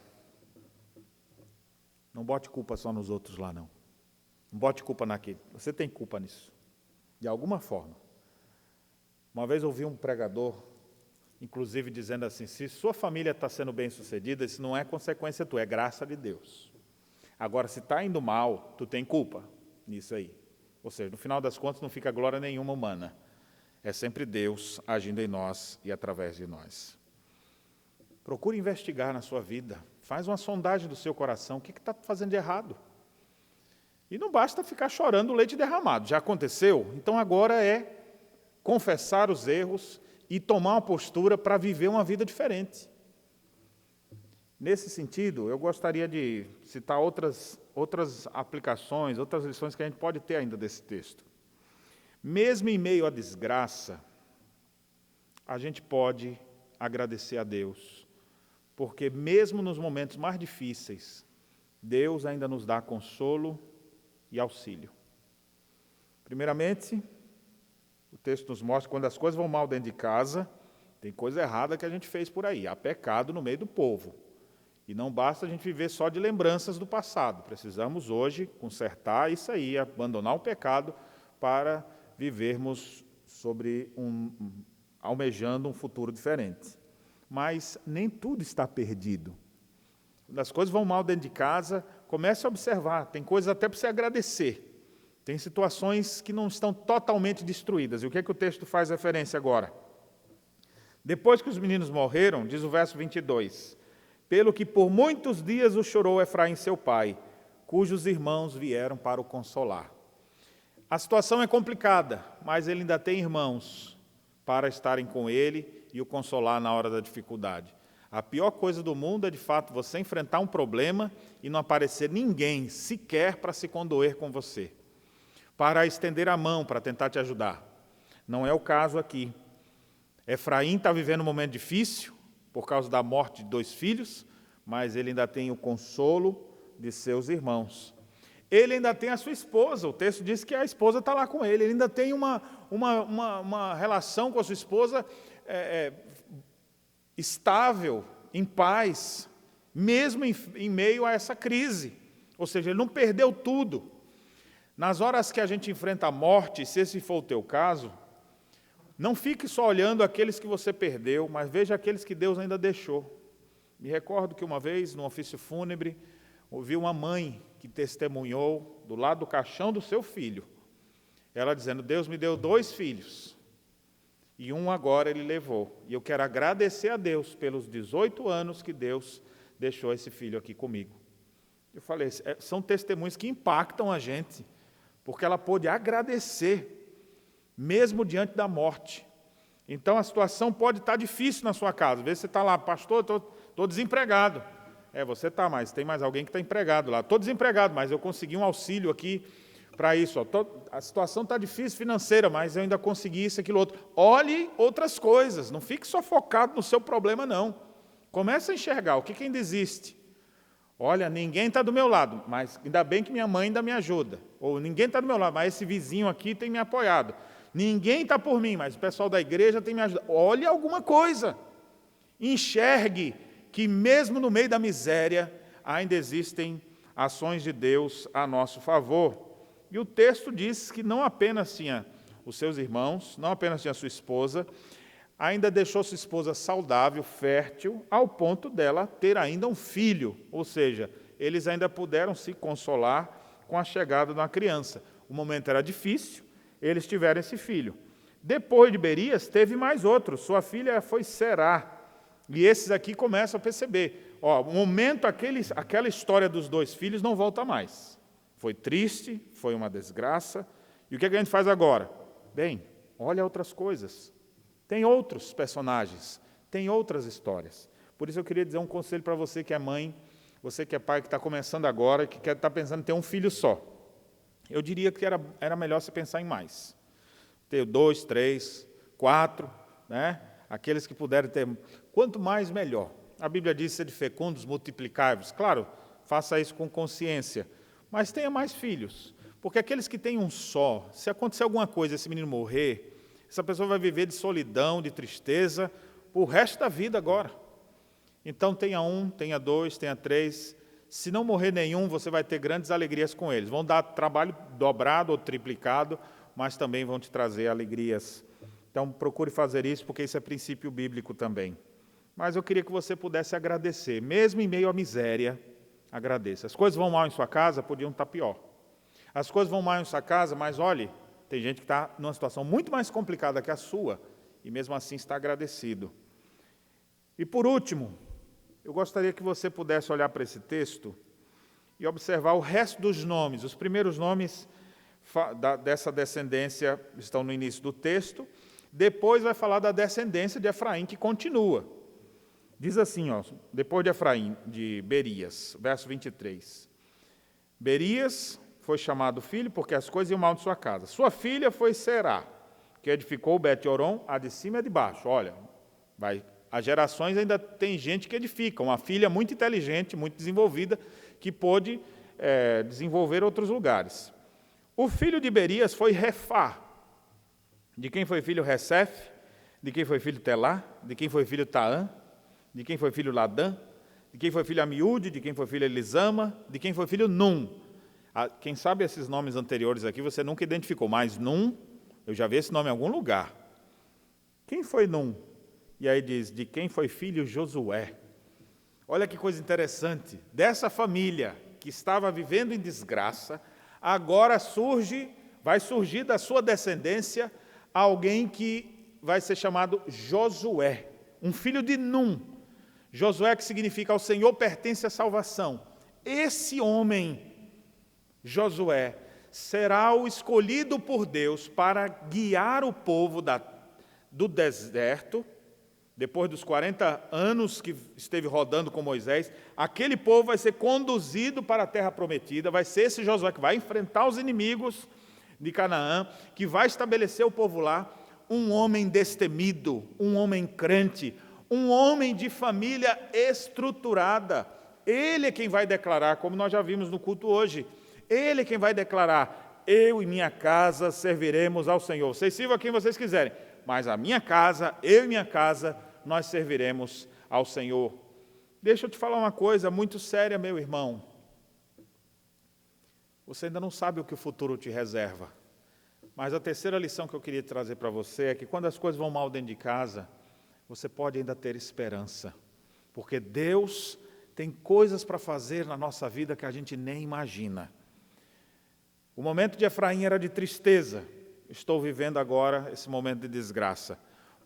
não bote culpa só nos outros lá, não. Não bote culpa naquele. Você tem culpa nisso, de alguma forma. Uma vez eu ouvi um pregador inclusive dizendo assim, se sua família está sendo bem-sucedida, isso não é consequência tua, é graça de Deus. Agora, se está indo mal, tu tem culpa nisso aí. Ou seja, no final das contas, não fica glória nenhuma humana. É sempre Deus agindo em nós e através de nós. Procure investigar na sua vida. Faz uma sondagem do seu coração. O que está fazendo de errado? E não basta ficar chorando o leite derramado. Já aconteceu? Então agora é confessar os erros e tomar uma postura para viver uma vida diferente. Nesse sentido, eu gostaria de citar outras aplicações, outras lições que a gente pode ter ainda desse texto. Mesmo em meio à desgraça, a gente pode agradecer a Deus, porque mesmo nos momentos mais difíceis, Deus ainda nos dá consolo e auxílio. Primeiramente, o texto nos mostra que quando as coisas vão mal dentro de casa, tem coisa errada que a gente fez por aí, há pecado no meio do povo. E não basta a gente viver só de lembranças do passado. Precisamos hoje consertar isso aí, abandonar o pecado para vivermos almejando um futuro diferente. Mas nem tudo está perdido. Quando as coisas vão mal dentro de casa, comece a observar. Tem coisas até para você agradecer. Tem situações que não estão totalmente destruídas. E o que é que o texto faz referência agora? Depois que os meninos morreram, diz o verso 22, pelo que por muitos dias o chorou Efraim seu pai, cujos irmãos vieram para o consolar. A situação é complicada, mas ele ainda tem irmãos para estarem com ele e o consolar na hora da dificuldade. A pior coisa do mundo é, de fato, você enfrentar um problema e não aparecer ninguém sequer para se condoer com você, para estender a mão para tentar te ajudar. Não é o caso aqui. Efraim está vivendo um momento difícil, por causa da morte de 2 filhos, mas ele ainda tem o consolo de seus irmãos. Ele ainda tem a sua esposa, o texto diz que a esposa está lá com ele, ele ainda tem uma relação com a sua esposa estável, em paz, mesmo em meio a essa crise. Ou seja, ele não perdeu tudo. Nas horas que a gente enfrenta a morte, se esse for o teu caso, não fique só olhando aqueles que você perdeu, mas veja aqueles que Deus ainda deixou. Me recordo que uma vez, num ofício fúnebre, ouvi uma mãe que testemunhou do lado do caixão do seu filho, ela dizendo, Deus me deu 2 filhos, e um agora ele levou. E eu quero agradecer a Deus pelos 18 anos que Deus deixou esse filho aqui comigo. Eu falei, são testemunhos que impactam a gente, porque ela pôde agradecer, mesmo diante da morte. Então, a situação pode estar difícil na sua casa. Às vezes você está lá, pastor, estou desempregado. Você está, mas tem mais alguém que está empregado lá. Estou desempregado, mas eu consegui um auxílio aqui para isso. A situação está difícil financeira, mas eu ainda consegui isso, aquilo, outro. Olhe outras coisas, não fique só focado no seu problema, não. Comece a enxergar o que ainda existe. Olha, ninguém está do meu lado, mas ainda bem que minha mãe ainda me ajuda. Ou ninguém está do meu lado, mas esse vizinho aqui tem me apoiado. Ninguém está por mim, mas o pessoal da igreja tem me ajudado. Olhe alguma coisa. Enxergue que mesmo no meio da miséria, ainda existem ações de Deus a nosso favor. E o texto diz que não apenas tinha os seus irmãos, não apenas tinha sua esposa, ainda deixou sua esposa saudável, fértil, ao ponto dela ter ainda um filho. Ou seja, eles ainda puderam se consolar com a chegada de uma criança. O momento era difícil, eles tiveram esse filho. Depois de Berias, teve mais outro. Sua filha foi Será. E esses aqui começam a perceber. O momento, aquela história dos 2 filhos não volta mais. Foi triste, foi uma desgraça. E o que a gente faz agora? Bem, olha outras coisas. Tem outros personagens, tem outras histórias. Por isso eu queria dizer um conselho para você que é mãe, você que é pai, que está começando agora, que está pensando em ter um filho só. Eu diria que era melhor você pensar em mais. Ter 2, 3, 4, né? Aqueles que puderem ter. Quanto mais, melhor. A Bíblia diz, sede fecundos, multiplicai-vos. Claro, faça isso com consciência. Mas tenha mais filhos. Porque aqueles que têm um só, se acontecer alguma coisa, esse menino morrer, essa pessoa vai viver de solidão, de tristeza, o resto da vida agora. Então tenha 1, tenha 2, tenha 3. Se não morrer nenhum, você vai ter grandes alegrias com eles. Vão dar trabalho dobrado ou triplicado, mas também vão te trazer alegrias Então, procure fazer isso, porque isso é princípio bíblico também. Mas eu queria que você pudesse agradecer, mesmo em meio à miséria, agradeça. As coisas vão mal em sua casa, podiam estar pior. As coisas vão mal em sua casa, mas olhe, tem gente que está numa situação muito mais complicada que a sua, e mesmo assim está agradecido. E por último, eu gostaria que você pudesse olhar para esse texto e observar o resto dos nomes. Os primeiros nomes dessa descendência estão no início do texto, depois vai falar da descendência de Efraim, que continua. Diz assim, depois de Efraim, de Berias, verso 23. Berias foi chamado filho porque as coisas iam mal de sua casa. Sua filha foi Será, que edificou Bet-Oron, a de cima e a de baixo. Olha, as gerações ainda tem gente que edifica, uma filha muito inteligente, muito desenvolvida, que pôde desenvolver outros lugares. O filho de Berias foi Refá. De quem foi filho Resef? De quem foi filho Telá? De quem foi filho Taã? De quem foi filho Ladã? De quem foi filho Amiúde? De quem foi filho Elisama? De quem foi filho Num? Quem sabe esses nomes anteriores aqui você nunca identificou, mas Num, eu já vi esse nome em algum lugar. Quem foi Num? E aí diz, de quem foi filho Josué? Olha que coisa interessante, dessa família que estava vivendo em desgraça, agora vai surgir da sua descendência alguém que vai ser chamado Josué, um filho de Num. Josué, que significa ao Senhor pertence a salvação. Esse homem, Josué, será o escolhido por Deus para guiar o povo do deserto. Depois dos 40 anos que esteve rodando com Moisés, aquele povo vai ser conduzido para a terra prometida, vai ser esse Josué que vai enfrentar os inimigos de Canaã, que vai estabelecer o povo lá, um homem destemido, um homem crente, um homem de família estruturada. Ele é quem vai declarar, como nós já vimos no culto hoje, ele é quem vai declarar, eu e minha casa serviremos ao Senhor. Vocês sirvam a quem vocês quiserem, mas a minha casa, eu e minha casa, nós serviremos ao Senhor. Deixa eu te falar uma coisa muito séria, meu irmão. Você ainda não sabe o que o futuro te reserva. Mas a terceira lição que eu queria trazer para você é que quando as coisas vão mal dentro de casa, você pode ainda ter esperança. Porque Deus tem coisas para fazer na nossa vida que a gente nem imagina. O momento de Efraim era de tristeza. Estou vivendo agora esse momento de desgraça.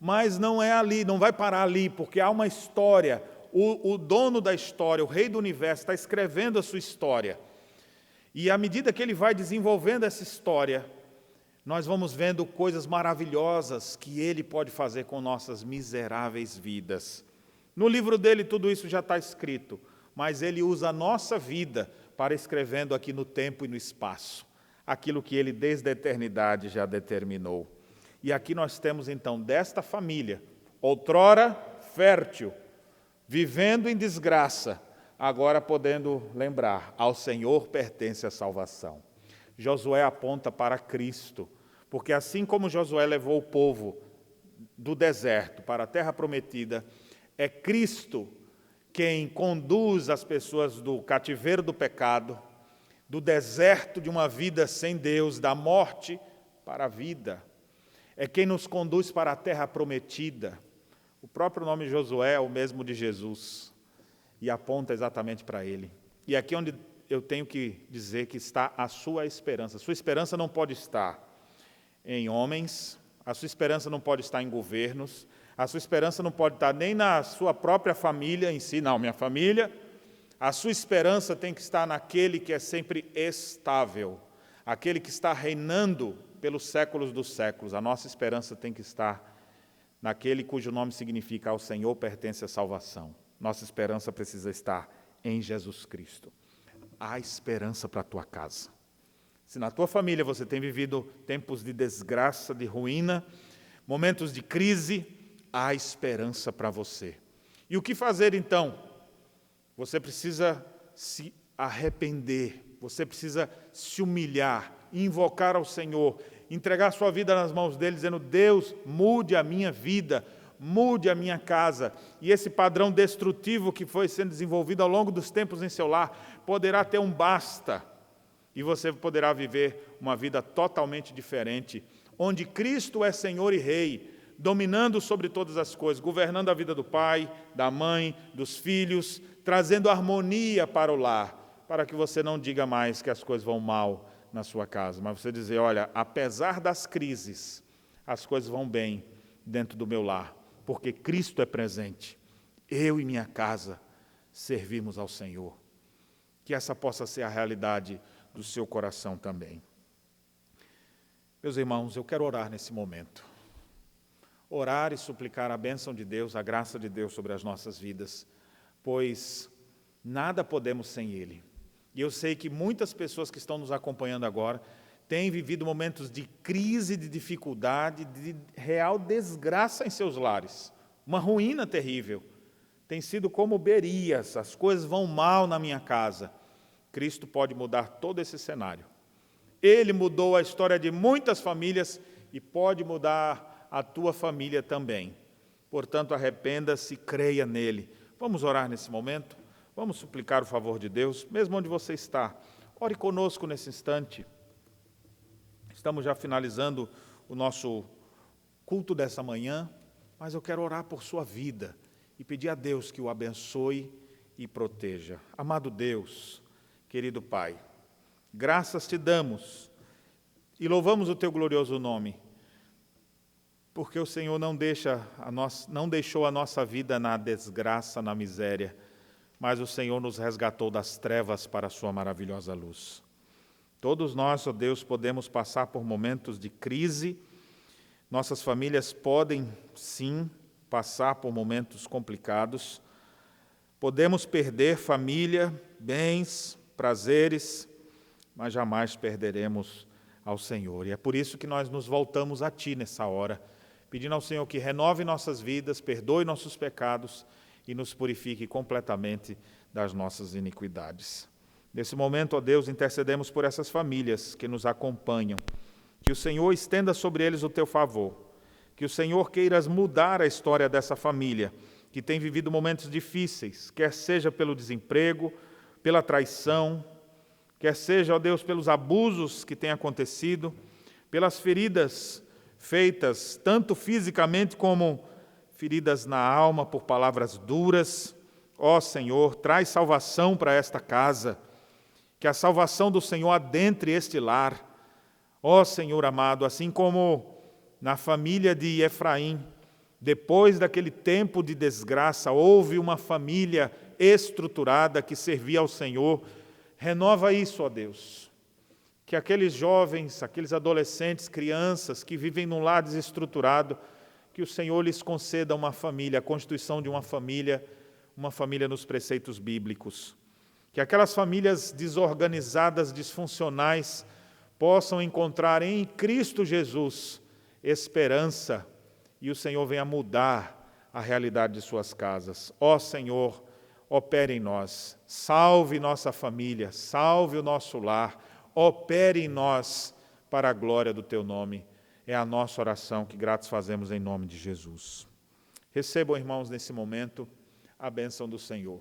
Mas não é ali, não vai parar ali, porque há uma história. O dono da história, o rei do universo, está escrevendo a sua história. E à medida que ele vai desenvolvendo essa história, nós vamos vendo coisas maravilhosas que ele pode fazer com nossas miseráveis vidas. No livro dele tudo isso já está escrito, mas ele usa a nossa vida para escrevendo aqui no tempo e no espaço, aquilo que ele desde a eternidade já determinou. E aqui nós temos então desta família, outrora fértil, vivendo em desgraça, agora podendo lembrar, ao Senhor pertence a salvação. Josué aponta para Cristo, porque assim como Josué levou o povo do deserto para a terra prometida, é Cristo quem conduz as pessoas do cativeiro do pecado, do deserto de uma vida sem Deus, da morte para a vida. É quem nos conduz para a terra prometida. O próprio nome Josué é o mesmo de Jesus e aponta exatamente para ele. E aqui é onde eu tenho que dizer que está a sua esperança. Sua esperança não pode estar em homens, a sua esperança não pode estar em governos, a sua esperança não pode estar nem na sua própria família em si, não, minha família. A sua esperança tem que estar naquele que é sempre estável, aquele que está reinando pelos séculos dos séculos. A nossa esperança tem que estar naquele cujo nome significa ao Senhor pertence a salvação. Nossa esperança precisa estar em Jesus Cristo. Há esperança para a tua casa. Se na tua família você tem vivido tempos de desgraça, de ruína, momentos de crise, há esperança para você. E o que fazer então? Você precisa se arrepender, você precisa se humilhar, invocar ao Senhor, entregar sua vida nas mãos dele, dizendo, Deus, mude a minha vida, mude a minha casa. E esse padrão destrutivo que foi sendo desenvolvido ao longo dos tempos em seu lar, poderá ter um basta, e você poderá viver uma vida totalmente diferente, onde Cristo é Senhor e Rei, dominando sobre todas as coisas, governando a vida do pai, da mãe, dos filhos, trazendo harmonia para o lar, para que você não diga mais que as coisas vão mal na sua casa, mas você dizer, olha, apesar das crises, as coisas vão bem dentro do meu lar, porque Cristo é presente. Eu e minha casa servimos ao Senhor. Que essa possa ser a realidade do seu coração também. Meus irmãos, eu quero orar nesse momento. Orar e suplicar a bênção de Deus, a graça de Deus sobre as nossas vidas, pois nada podemos sem Ele. E eu sei que muitas pessoas que estão nos acompanhando agora têm vivido momentos de crise, de dificuldade, de real desgraça em seus lares. Uma ruína terrível. Tem sido como Berias, as coisas vão mal na minha casa. Cristo pode mudar todo esse cenário. Ele mudou a história de muitas famílias e pode mudar a tua família também. Portanto, arrependa-se, creia nele. Vamos orar nesse momento? Vamos suplicar o favor de Deus, mesmo onde você está. Ore conosco nesse instante. Estamos já finalizando o nosso culto dessa manhã, mas eu quero orar por sua vida e pedir a Deus que o abençoe e proteja. Amado Deus, querido Pai, graças te damos e louvamos o teu glorioso nome, porque o Senhor não deixou a nossa vida na desgraça, na miséria, mas o Senhor nos resgatou das trevas para a sua maravilhosa luz. Todos nós, ó Deus, podemos passar por momentos de crise, nossas famílias podem, sim, passar por momentos complicados, podemos perder família, bens, prazeres, mas jamais perderemos ao Senhor. E é por isso que nós nos voltamos a Ti nessa hora, pedindo ao Senhor que renove nossas vidas, perdoe nossos pecados e nos purifique completamente das nossas iniquidades. Nesse momento, ó Deus, intercedemos por essas famílias que nos acompanham, que o Senhor estenda sobre eles o Teu favor, que o Senhor queiras mudar a história dessa família, que tem vivido momentos difíceis, quer seja pelo desemprego, pela traição, quer seja, ó Deus, pelos abusos que têm acontecido, pelas feridas feitas tanto fisicamente como feridas na alma por palavras duras. Ó Senhor, traz salvação para esta casa, que a salvação do Senhor adentre este lar. Ó Senhor amado, assim como na família de Efraim, depois daquele tempo de desgraça, houve uma família estruturada que servia ao Senhor. Renova isso, ó Deus. Que aqueles jovens, aqueles adolescentes, crianças que vivem num lar desestruturado, que o Senhor lhes conceda uma família, a constituição de uma família nos preceitos bíblicos. Que aquelas famílias desorganizadas, disfuncionais, possam encontrar em Cristo Jesus esperança e o Senhor venha mudar a realidade de suas casas. Ó Senhor, opere em nós, salve nossa família, salve o nosso lar, opere em nós para a glória do Teu nome. É a nossa oração que gratos fazemos em nome de Jesus. Recebam, irmãos, nesse momento, a bênção do Senhor.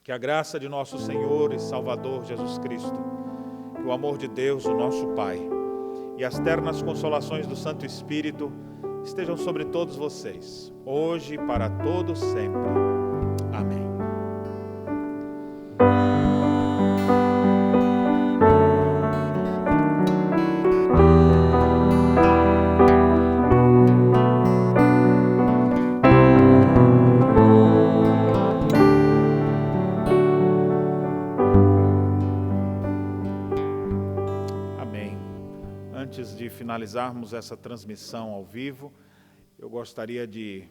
Que a graça de nosso Senhor e Salvador Jesus Cristo, que o amor de Deus, o nosso Pai, e as ternas consolações do Santo Espírito estejam sobre todos vocês, hoje e para todos sempre. Amém. Antes de finalizarmos essa transmissão ao vivo, eu gostaria de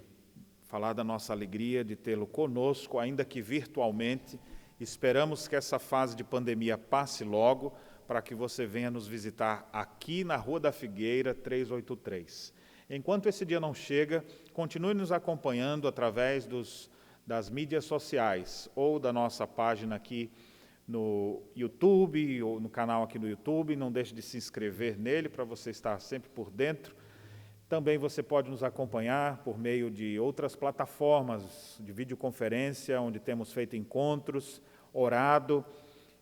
falar da nossa alegria de tê-lo conosco, ainda que virtualmente. Esperamos que essa fase de pandemia passe logo, para que você venha nos visitar aqui na Rua da Figueira, 383. Enquanto esse dia não chega, continue nos acompanhando através das mídias sociais, ou da nossa página aqui no YouTube, ou no canal aqui no YouTube. Não deixe de se inscrever nele, para você estar sempre por dentro. Também você pode nos acompanhar por meio de outras plataformas de videoconferência, onde temos feito encontros, orado,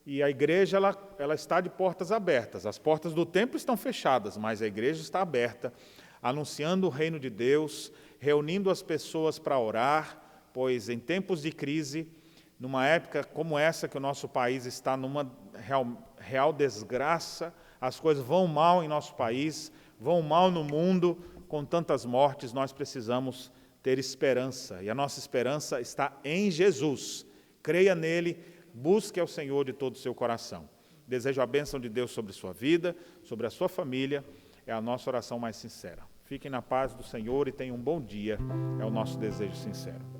e a igreja ela está de portas abertas. As portas do templo estão fechadas, mas a igreja está aberta anunciando o reino de Deus, reunindo as pessoas para orar, pois em tempos de crise, numa época como essa que o nosso país está numa real desgraça, as coisas vão mal em nosso país, vão mal no mundo, com tantas mortes, nós precisamos ter esperança, e a nossa esperança está em Jesus. Creia nele, busque ao Senhor de todo o seu coração. Desejo a bênção de Deus sobre sua vida, sobre a sua família, é a nossa oração mais sincera. Fiquem na paz do Senhor e tenham um bom dia, é o nosso desejo sincero.